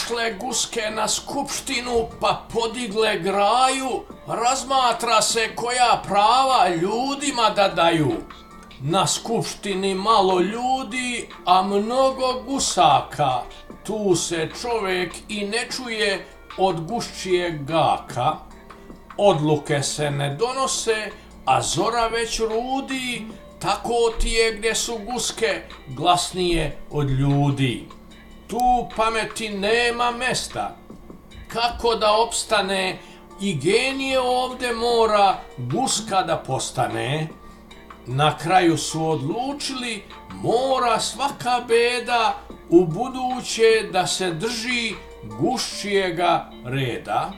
došle guske na skupštinu pa podigle graju, razmatra se koja prava ljudima da daju. Na skupštini malo ljudi, a mnogo gusaka, tu se čovjek i ne čuje od guščijeg gaka. Odluke se ne donose, a zora već rudi, tako ti je gdje su guske glasnije od ljudi. Tu pameti nema mesta, kako da opstane, i genije ovdje mora guska da postane. Na kraju su odlučili, mora svaka beda u buduće da se drži guščijega reda.